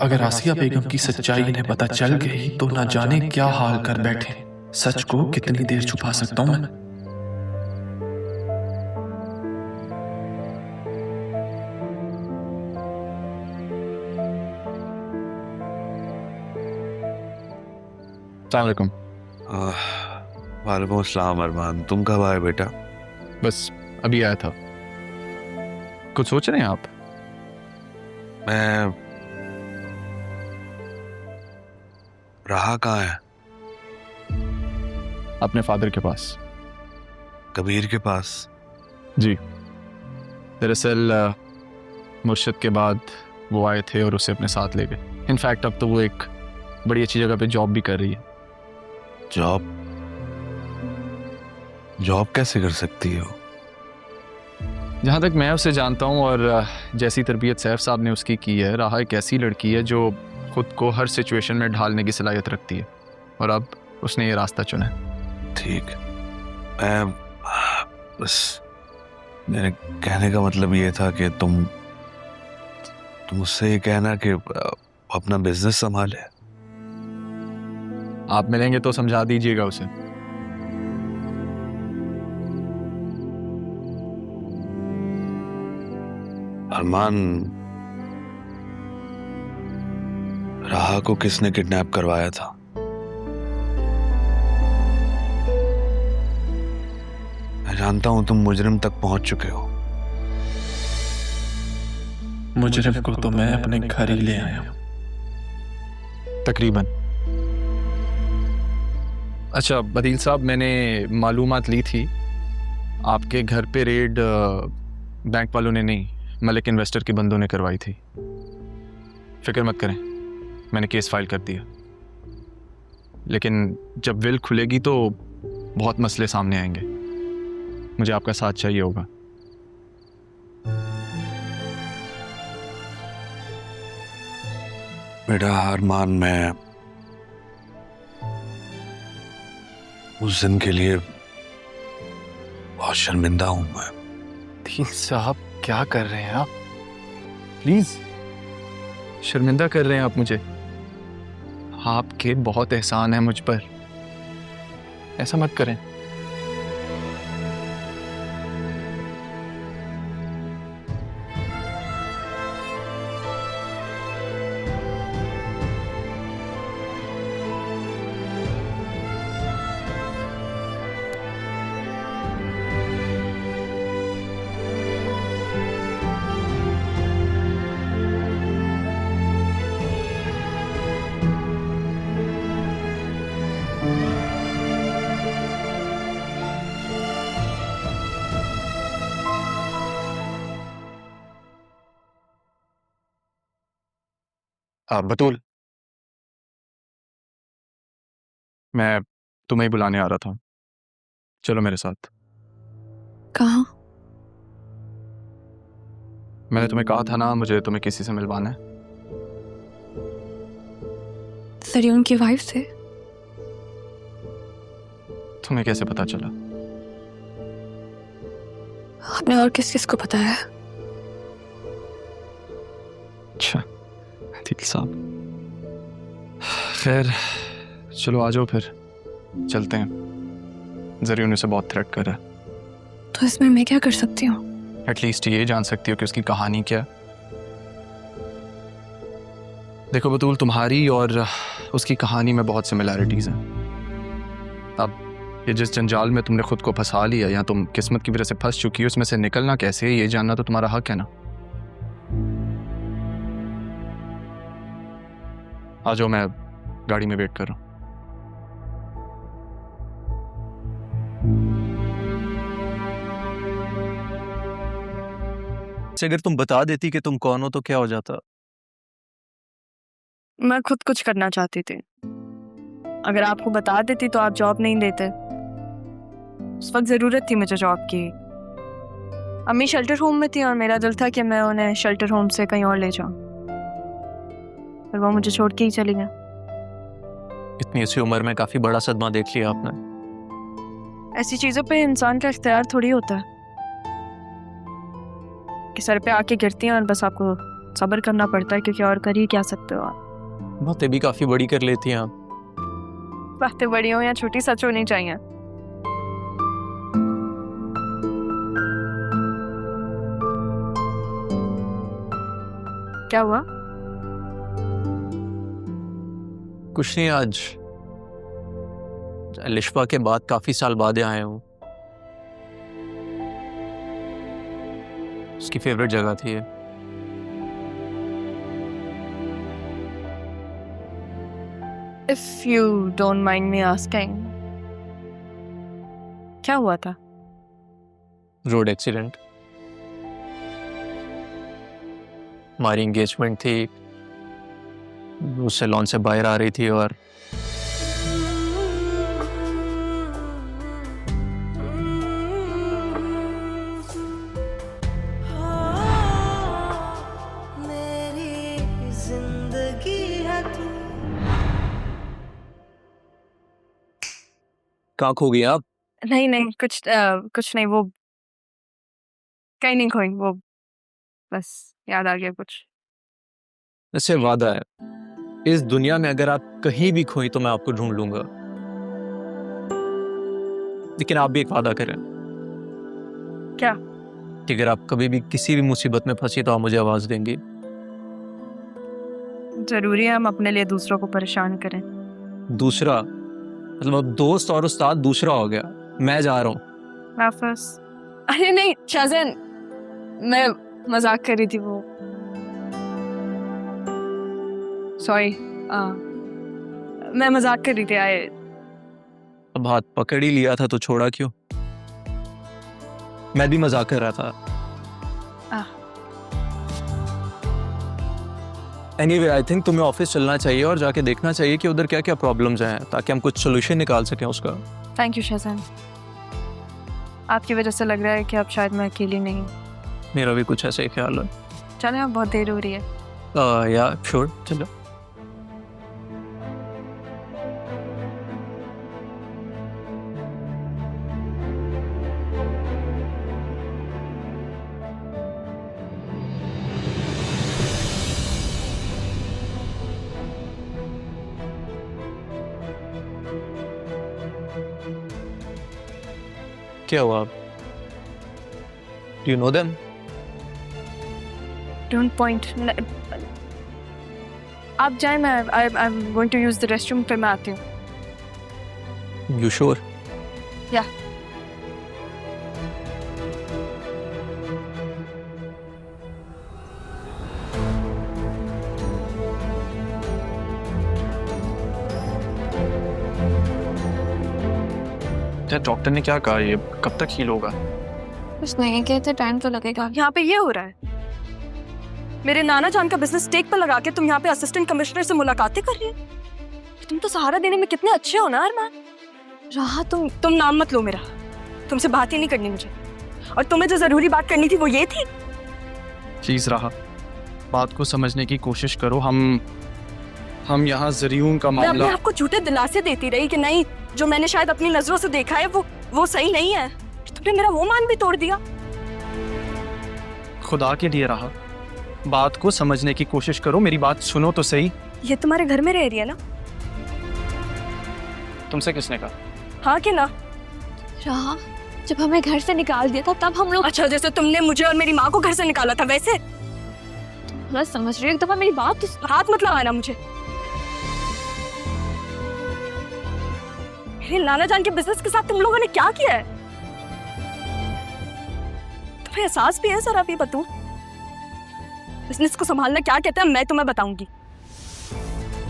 अगर आसिया बेगम की सच्चाई इन्हें पता चल गई तो ना जाने क्या हाल कर बैठे। सच को कितनी देर छुपा सकता हूं मैं। अस्सलामुअलैकुम। वालेकुम अस्सलाम अरमान, तुम कब आए बेटा? बस अभी आया था। कुछ सोच रहे हैं आप? मैं रहा कहाँ है? अपने फादर के पास। कबीर के पास? जी, दरअसल मुर्शिद के बाद वो आए थे और उसे अपने साथ ले गए। इनफैक्ट अब तो वो एक बड़ी अच्छी जगह पे जॉब भी कर रही है। जॉब? जॉब कैसे कर सकती हो? जहाँ तक मैं उसे जानता हूँ और जैसी तरबियत सैफ साहब ने उसकी की है, राहा एक ऐसी लड़की है जो खुद को हर सिचुएशन में ढालने की सलाहियत रखती है और अब उसने ये रास्ता चुना है। ठीक, मैं बस मेरे कहने का मतलब ये था कि तुम उससे ये कहना कि अपना बिजनेस संभाले। आप मिलेंगे तो समझा दीजिएगा उसे। अरमान, राहा को किसने किडनैप करवाया था? मैं जानता हूं तुम मुजरिम तक पहुंच चुके हो। मुजरिम को तो मैं अपने घर ही ले आया हूं। तकरीबन। अच्छा बदील साहब, मैंने मालूमात ली थी आपके घर पे रेड बैंक वालों ने नहीं, मलिक इन्वेस्टर के बंदों ने करवाई थी। फिक्र मत करें, मैंने केस फाइल कर दिया। लेकिन जब विल खुलेगी तो बहुत मसले सामने आएंगे। मुझे आपका साथ चाहिए होगा। बेटा अरमान, मैं उस दिन के लिए बहुत शर्मिंदा हूं। मैं बदील साहब क्या कर रहे हैं आप? प्लीज, शर्मिंदा कर रहे हैं आप मुझे? आपके बहुत एहसान है मुझ पर, ऐसा मत करें। बतूल, मैं तुम्हें ही बुलाने आ रहा था। चलो मेरे साथ। कहाँ? मैंने तुम्हें कहा था ना, मुझे तुम्हें किसी से मिलवाना है। सर, उनकी वाइफ से? तुम्हें कैसे पता चला? आपने और किस किस को बताया? अच्छा ठीक साहब, खैर चलो आ जाओ फिर चलते हैं। जरिए उसे बहुत थ्रेट कर रहा है। तो इसमें मैं क्या कर सकती हूँ? एटलीस्ट ये जान सकती हो कि उसकी कहानी क्या है। देखो बतूल, तुम्हारी और उसकी कहानी में बहुत सिमिलैरिटीज हैं। अब ये जिस जंजाल में तुमने खुद को फंसा लिया या तुम किस्मत की वजह से फंस चुकी हो, उसमें से निकलना कैसे है ये जानना तो तुम्हारा हक है ना। आ जाओ, मैं गाड़ी में वेट कर रहा हूँ। अगर तुम बता देती कि तुम कौन हो तो क्या हो जाता? मैं खुद कुछ करना चाहती थी। अगर आपको बता देती तो आप जॉब नहीं देते। उस वक्त जरूरत थी मुझे जॉब की। अम्मी शेल्टर होम में थी और मेरा दिल था कि मैं उन्हें शेल्टर होम से कहीं और ले जाऊं, पर वो मुझे छोड़ के ही चली गई। इतनी सी उम्र में काफी बड़ा सदमा देख लिया आपने। ऐसी चीजों पे इंसान का इख्तियार थोड़ी होता है कि सर पे आके गिरती हैं और बस आपको सब्र करना पड़ता है, क्योंकि और कर ही क्या सकते हो आप। बातें भी काफी बड़ी कर लेती हैं आप। बातें बड़ी हो या छोटी, सच होनी चाहिए। क्या हुआ? कुछ नहीं, आज लिशपा के बाद काफी साल बाद आए हूँ। उसकी फेवरेट जगह थी ये। If you don't mind me asking, क्या हुआ था? Road accident. हमारी एंगेजमेंट थी, वो सैलून से बाहर आ रही थी और कहाँ खो गई आप? नहीं नहीं, कुछ नहीं, वो कहीं नहीं खोई, वो बस याद आ गया कुछ। इससे वादा है, इस दुनिया में अगर आप कहीं भी खोई तो मैं आपको ढूंढ लूंगा। लेकिन आप भी एक वादा करें। क्या? कि अगर आप कभी भी किसी भी मुसीबत में फंसी तो आप मुझे आवाज देंगी। जरूरी है हम अपने लिए दूसरों को परेशान करें? दूसरा मतलब अब दोस्त और उस्ताद दूसरा हो गया। मैं जा रहा हूँ वापस। अरे नहीं शाहजहान, मैं मजाक कर रही थी, वो सॉरी, मैं मजाक कर रही थी। आए अब हाथ पकड़ ही लिया था तो छोड़ा क्यों? मैं भी मजाक कर रहा था। एनीवे, आई थिंक तुम्हें ऑफिस चलना चाहिए और जाके देखना चाहिए कि उधर क्या क्या प्रॉब्लम्स हैं, ताकि हम कुछ सोल्यूशन निकाल सकें उसका। थैंक यू शाहजहान, आपकी वजह से लग रहा है कि अब शायद मैं अकेली नहीं हूँ। मेरा भी कुछ ऐसा ही ख्याल है। चलें, अब बहुत देर हो रही है। या श्योर, चलो। क्या हुआ? Do you know them? Don't point. आप जाएं, मैं I'm going to use the restroom, फिर मैं आती हूँ। You sure? Yeah. डॉक्टर ने क्या कहा, ये कब तक हील होगा? कुछ नहीं कहते, टाइम तो लगेगा। यहाँ पे ये हो रहा है, मेरे नाना जान का बिजनेस टेक पर लगा के तुम यहाँ पे असिस्टेंट कमिश्नर से मुलाकातें कर रही है। तुम तो सहारा देने में कितने अच्छे हो ना अरमान। राहा, तुम नाम मत लो मेरा, तुमसे बात ही नहीं करनी मुझे। और तुम्हें जो जरूरी बात करनी थी वो ये थी। प्लीज राहा, बात को समझने की कोशिश करो। हम यहाँ जरियून का मैं अपने मामला। आप को झूठे दिलासे देती रही कि नहीं, जो मैंने शायद अपनी नजरों से देखा है वो सही नहीं है। तुमने मेरा वो मान भी तोड़ दिया। खुदा के लिए राहा, बात को समझने की कोशिश करो, मेरी बात सुनो तो सही। ये तुम्हारे घर में रह रही है ना? तुमसे किसने कहा? हाँ कि ना? राहा, जब हमें घर से निकाल दिया था तब हम लोग। अच्छा, जैसे तुमने मुझे और मेरी माँ को घर से निकाला था वैसे? गलत समझ रही हो, एक दफा मेरी बात तो। हाथ मत लगाना मुझे। मेरे नाना जान के बिजनेस के साथ तुम लोगों ने क्या किया है? तुम्हें एहसास भी है? सर आप ये बताओ, बिजनेस को संभालना क्या कहते हैं मैं तुम्हें बताऊंगी।